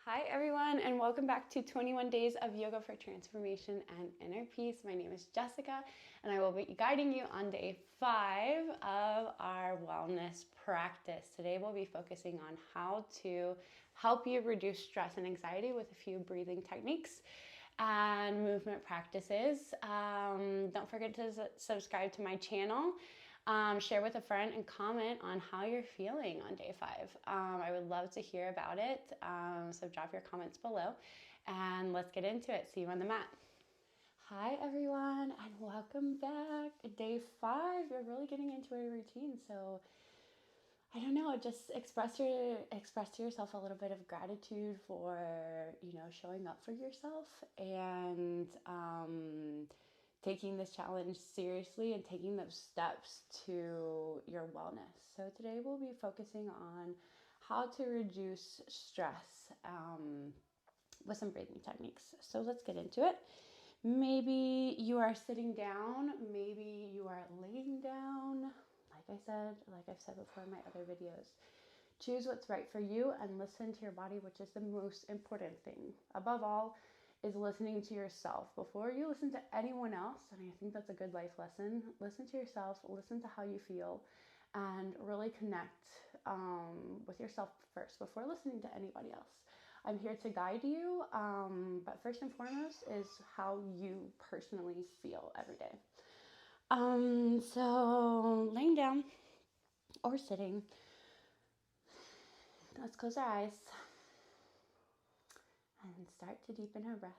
Hi everyone, and welcome back to 21 Days of Yoga for Transformation and Inner Peace. My name is Jessica, and I will be guiding you on day 5 of our wellness practice. Today we'll be focusing on how to help you reduce stress and anxiety with a few breathing techniques and movement practices. Don't forget to subscribe to my channel. Share with a friend and comment on how you're feeling on day 5. I would love to hear about it. So drop your comments below and let's get into it. See you on the mat. Hi everyone and welcome back. Day 5, you're really getting into a routine. So I don't know, just express to yourself a little bit of gratitude for, showing up for yourself and taking this challenge seriously and taking those steps to your wellness. So today we'll be focusing on how to reduce stress with some breathing techniques. So let's get into it. Maybe you are sitting down, maybe you are laying down. Like I've said before in my other videos, choose what's right for you and listen to your body, which is the most important thing. Above all, is listening to yourself before you listen to anyone else. And I think that's a good life lesson. Listen to yourself, listen to how you feel, and really connect with yourself first before listening to anybody else. I'm here to guide you, but first and foremost is how you personally feel every day. So laying down or sitting, let's close our eyes and start to deepen our breath.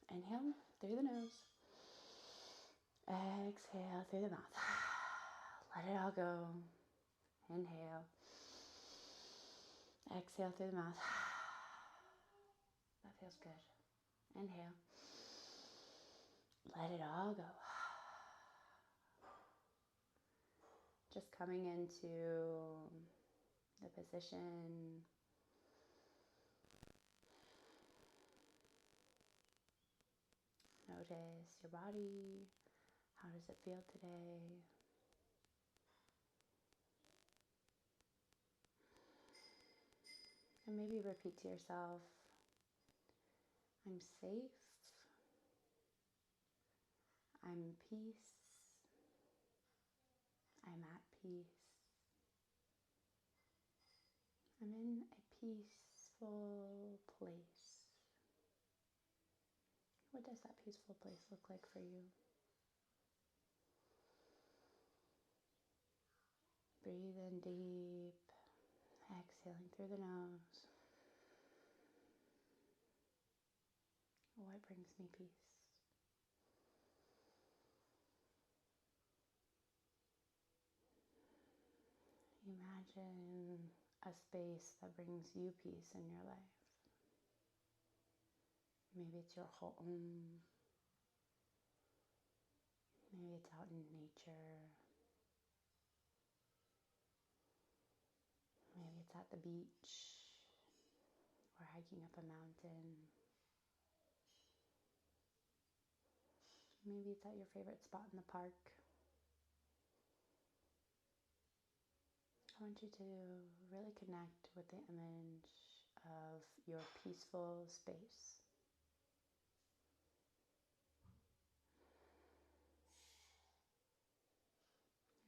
Inhale through the nose. Exhale through the mouth. Let it all go. Inhale. Exhale through the mouth. That feels good. Inhale. Let it all go. Just coming into the position. Notice your body. How does it feel today? And maybe repeat to yourself, I'm safe. I'm in peace. I'm at peace. I'm in a peaceful place. What does that peaceful place look like for you? Breathe in deep, exhaling through the nose. What brings me peace? Imagine a space that brings you peace in your life. Maybe it's your home. Maybe it's out in nature. Maybe it's at the beach or hiking up a mountain. Maybe it's at your favorite spot in the park. I want you to really connect with the image of your peaceful space.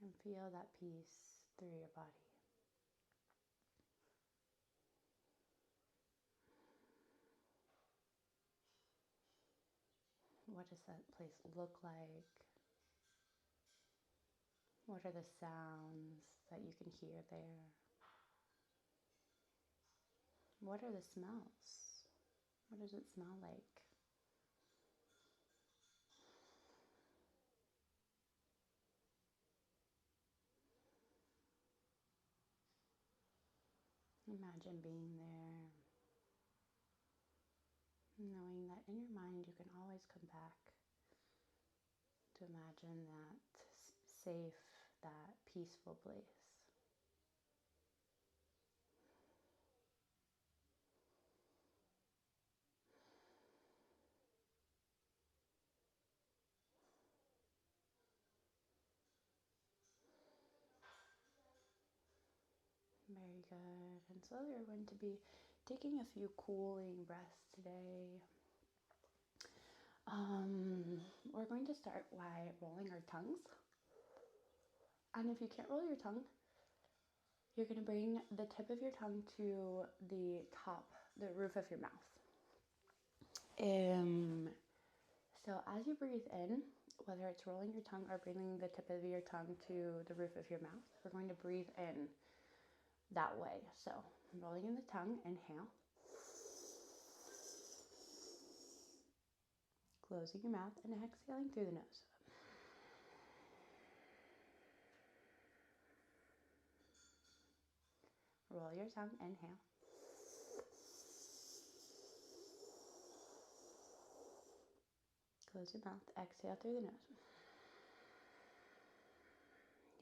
And feel that peace through your body. What does that place look like? What are the sounds that you can hear there? What are the smells? What does it smell like? Imagine being there, knowing that in your mind you can always come back to imagine that safe, that peaceful place. Very good. And slowly we're going to be taking a few cooling breaths today. We're going to start by rolling our tongues. And if you can't roll your tongue, you're going to bring the tip of your tongue to the top, the roof of your mouth. So as you breathe in, whether it's rolling your tongue or bringing the tip of your tongue to the roof of your mouth, we're going to breathe in that way. So rolling in the tongue, inhale. Closing your mouth and exhaling through the nose. Roll your tongue, inhale. Close your mouth, exhale through the nose.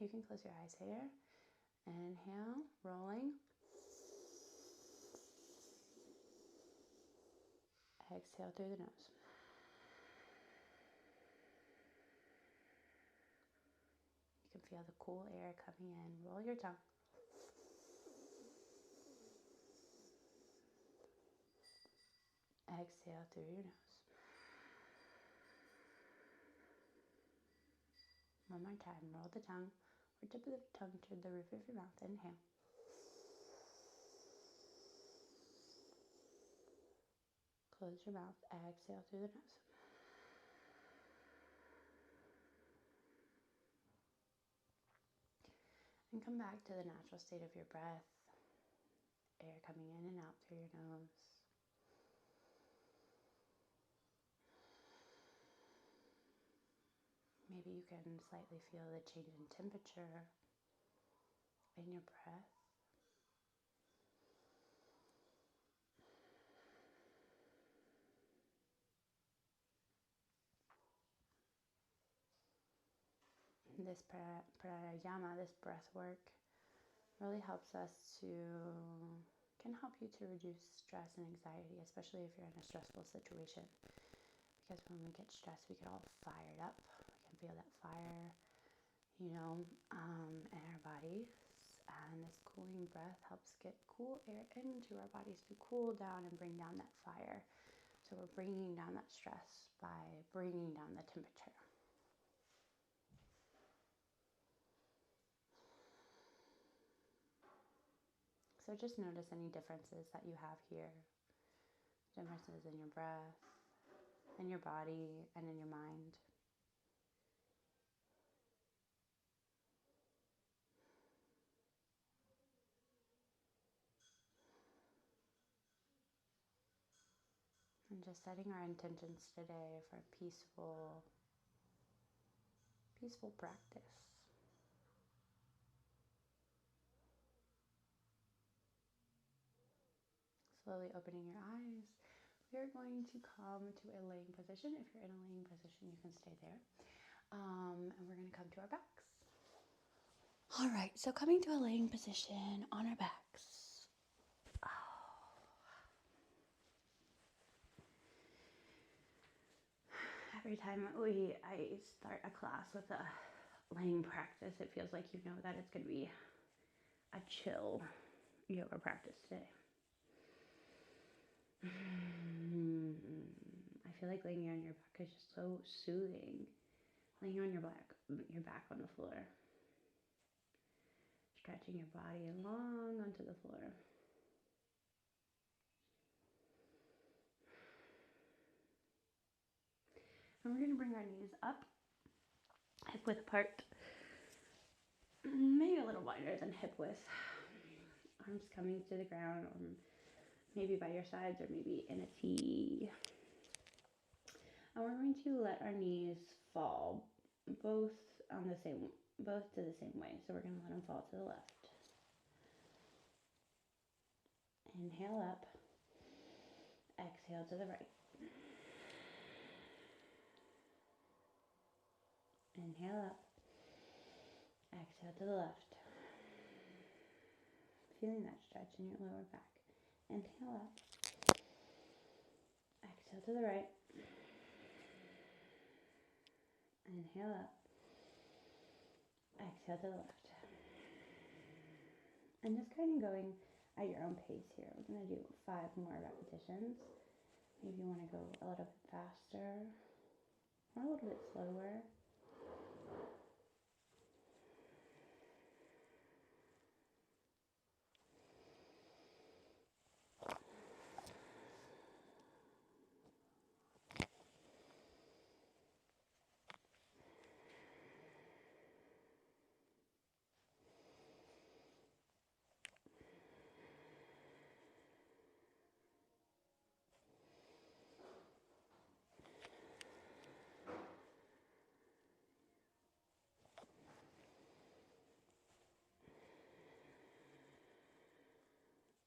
You can close your eyes here. Inhale, rolling. Exhale through the nose. You can feel the cool air coming in. Roll your tongue. Exhale through your nose. One more time. Roll the tongue, or tip of the tongue to the roof of your mouth. Inhale. Close your mouth. Exhale through the nose. And come back to the natural state of your breath. Air coming in and out through your nose. Maybe you can slightly feel the change in temperature in your breath. This pranayama, this breath work, really helps us can help you to reduce stress and anxiety, especially if you're in a stressful situation. Because when we get stressed, we get all fired up. We can feel that fire, in our bodies. And this cooling breath helps get cool air into our bodies to cool down and bring down that fire. So we're bringing down that stress by bringing down the temperature. So just notice any differences that you have here. Differences in your breath, in your body, and in your mind. And just setting our intentions today for a peaceful practice. Slowly opening your eyes. We are going to come to a laying position. If you're in a laying position, you can stay there. And we're going to come to our backs. All right, so coming to a laying position on our backs. Every time I start a class with a laying practice, it feels like that it's going to be a chill yoga practice today. I feel like laying on your back is just so soothing. Laying on your back on the floor. Stretching your body long onto the floor. And we're going to bring our knees up, hip width apart, maybe a little wider than hip width. Arms coming to the ground, or maybe by your sides, or maybe in a T. And we're going to let our knees fall both to the same way. So we're going to let them fall to the left. Inhale up. Exhale to the right. Inhale up. Exhale to the left. Feeling that stretch in your lower back. Inhale up. Exhale to the right. Inhale up. Exhale to the left. And just kind of going at your own pace here. We're going to do 5 more repetitions. Maybe you want to go a little bit faster or a little bit slower.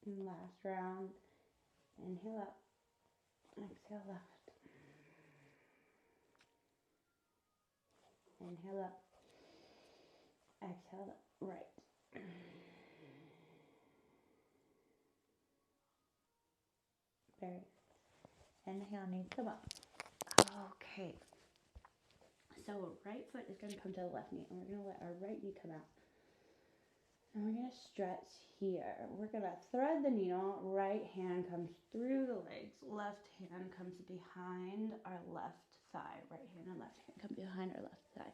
And last round, inhale up, exhale left. Inhale up, exhale right. Very good. Inhale, knees come up. Okay. So right foot is going to come to the left knee, and we're going to let our right knee come out. And we're going to stretch here. We're going to thread the needle. Right hand comes through the legs. Left hand comes behind our left thigh. Right hand and left hand come behind our left thigh.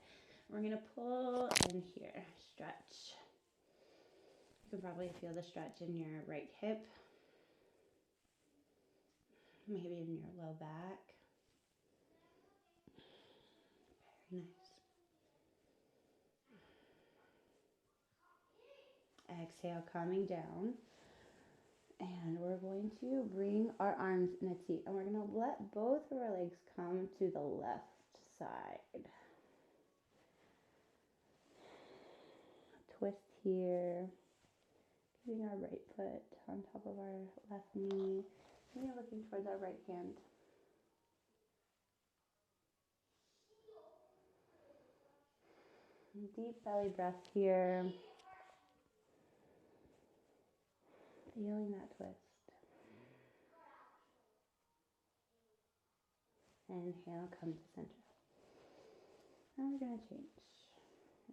We're going to pull in here. Stretch. You can probably feel the stretch in your right hip. Maybe in your low back. Very nice. Exhale, coming down. And we're going to bring our arms in a T. And we're going to let both of our legs come to the left side. Twist here. Keeping our right foot on top of our left knee. And we're looking towards our right hand. Deep belly breath here. Feeling that twist. Inhale, come to center. Now we're going to change.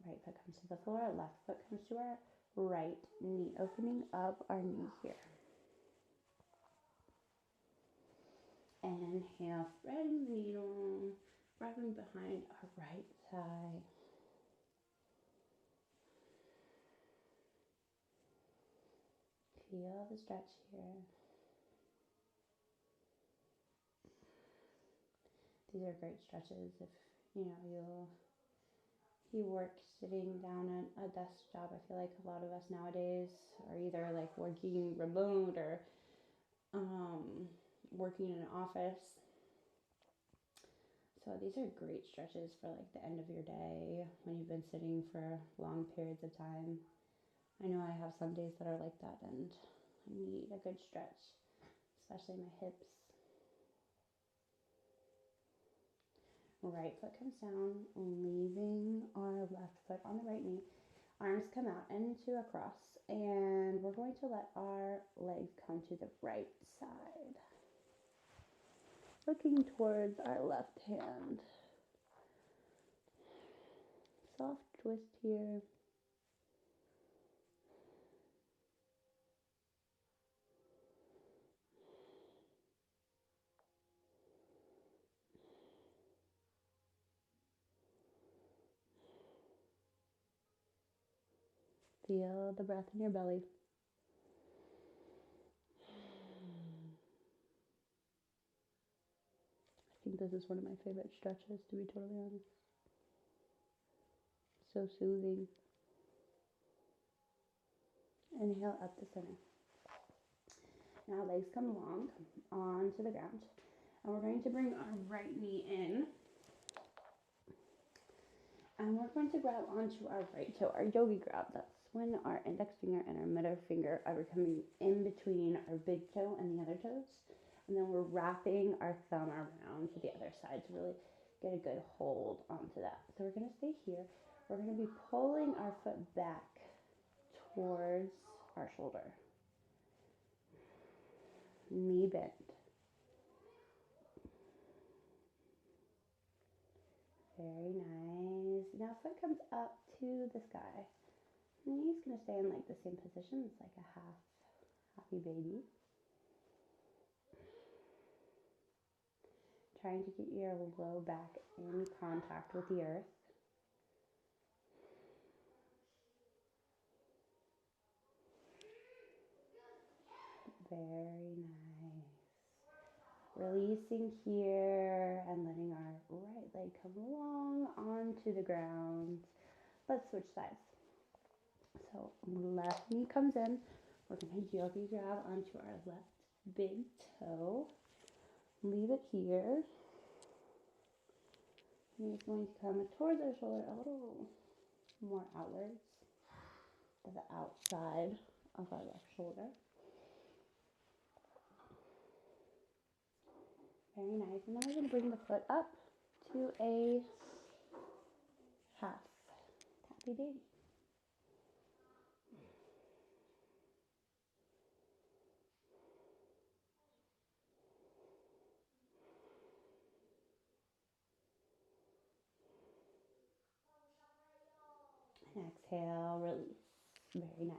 Right foot comes to the floor, left foot comes to our right knee, opening up our knee here. Inhale, threading the needle, wrapping behind our right thigh. Feel the stretch here. These are great stretches if you work sitting down at a desk job. I feel like a lot of us nowadays are either like working remote or working in an office. So these are great stretches for like the end of your day when you've been sitting for long periods of time. I know I have some days that are like that, and I need a good stretch, especially my hips. Right foot comes down, leaving our left foot on the right knee. Arms come out into a cross, and we're going to let our legs come to the right side. Looking towards our left hand. Soft twist here. Feel the breath in your belly. I think this is one of my favorite stretches, to be totally honest. So soothing. Inhale up to center. Now legs come long onto the ground. And we're going to bring our right knee in. And we're going to grab onto our right toe, our yogi grab. That's when our index finger and our middle finger are coming in between our big toe and the other toes. And then we're wrapping our thumb around to the other side to really get a good hold onto that. So we're going to stay here. We're going to be pulling our foot back towards our shoulder. Knee bent. Very nice. Now foot comes up to the sky. Knee's going to stay in like the same position. It's like a Happy baby. Trying to get your low back in contact with the earth. Very nice. Releasing here and letting our right leg come along onto the ground. Let's switch sides. So left knee comes in. We're going to yogi grab onto our left big toe. Leave it here. Knee is going to come towards our shoulder a little more outwards to the outside of our left shoulder. Very nice. And then we're going to bring the foot up to a half. Happy baby. And exhale, release. Very nice.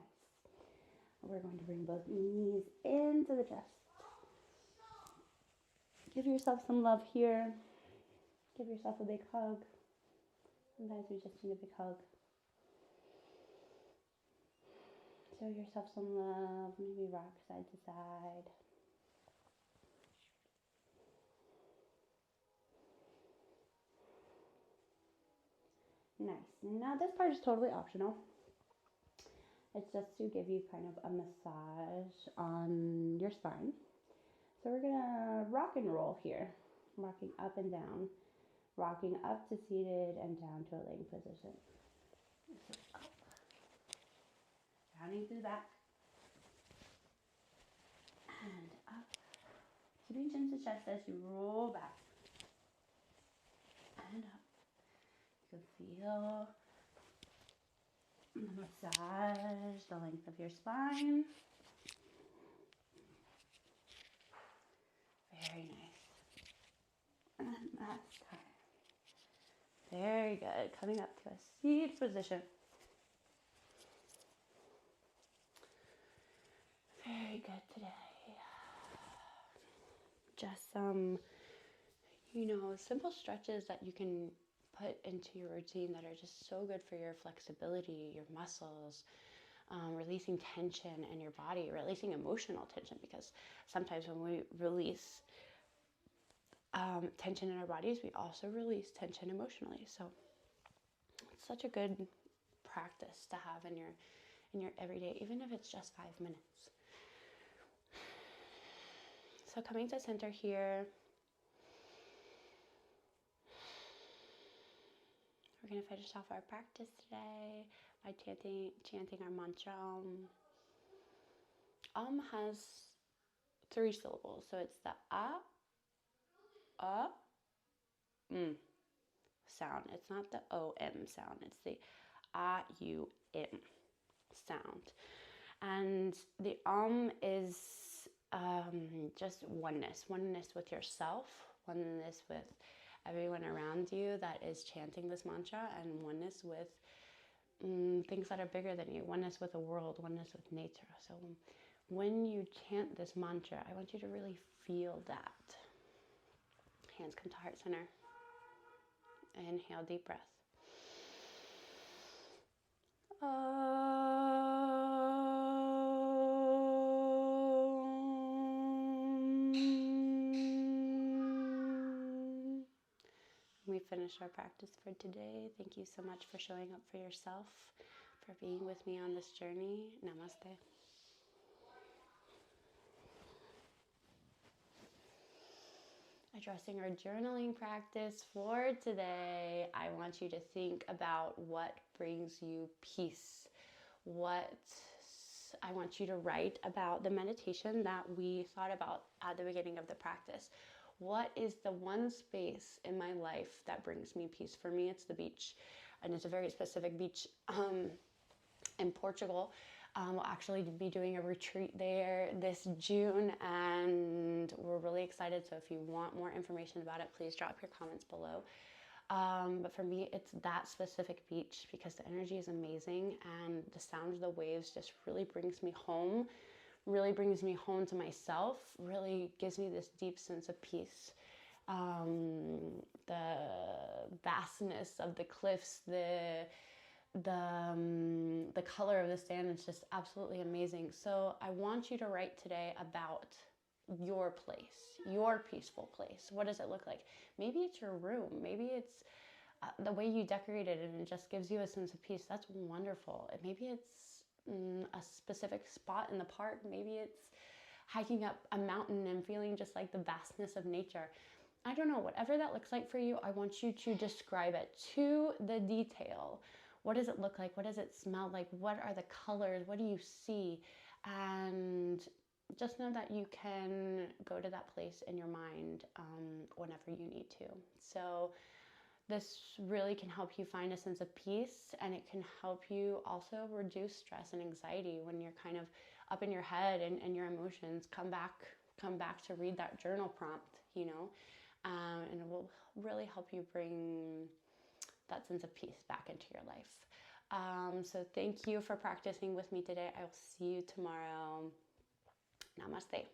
We're going to bring both knees into the chest. Give yourself some love here. Give yourself a big hug. Sometimes we just need a big hug. Show yourself some love. Maybe rock side to side. Nice. Now this part is totally optional. It's just to give you kind of a massage on your spine. So we're gonna rock and roll here. Rocking up and down. Rocking up to seated and down to a laying position. So up. Rounding through the back. And up. Keeping chin to chest as you roll back. And up. You can feel the massage, the length of your spine. Very nice. And last time. Very good. Coming up to a seated position. Very good today. Just some, simple stretches that you can put into your routine that are just so good for your flexibility, your muscles, releasing tension in your body, releasing emotional tension, because sometimes when we release tension in our bodies, we also release tension emotionally. So it's such a good practice to have in your everyday, even if it's just 5 minutes. So coming to center here. We're going to finish off our practice today by chanting our mantra. Has 3 syllables. So it's the sound. It's not the O-M sound. It's the A-U-M sound. And the is just oneness with yourself, oneness with everyone around you that is chanting this mantra, and oneness with things that are bigger than you, oneness with the world, oneness with nature. So when you chant this mantra, I want you to really feel that. Hands come to heart center. Inhale, deep breath. We finish our practice for today. Thank you so much for showing up for yourself, for being with me on this journey. Namaste. Addressing our journaling practice for today, I want you to think about what brings you peace. I want you to write about the meditation that we thought about at the beginning of the practice. What is the one space in my life that brings me peace? For me, it's the beach, and it's a very specific beach in Portugal. We'll actually be doing a retreat there this June, and we're really excited. So if you want more information about it, please drop your comments below. But for me, it's that specific beach because the energy is amazing, and the sound of the waves just really brings me home really brings me home to myself, really gives me this deep sense of peace. The vastness of the cliffs, the color of the sand is just absolutely amazing. So I want you to write today about your place, your peaceful place. What does it look like? Maybe it's your room. Maybe it's the way you decorated it and it just gives you a sense of peace. That's wonderful. Maybe it's a specific spot in the park. Maybe it's hiking up a mountain and feeling just like the vastness of nature. I don't know, whatever that looks like for you, I want you to describe it to the detail. What does it look like? What does it smell like? What are the colors? What do you see? And just know that you can go to that place in your mind whenever you need to. So this really can help you find a sense of peace, and it can help you also reduce stress and anxiety when you're kind of up in your head and your emotions. Come back to read that journal prompt, and it will really help you bring that sense of peace back into your life. So thank you for practicing with me today. I will see you tomorrow. Namaste.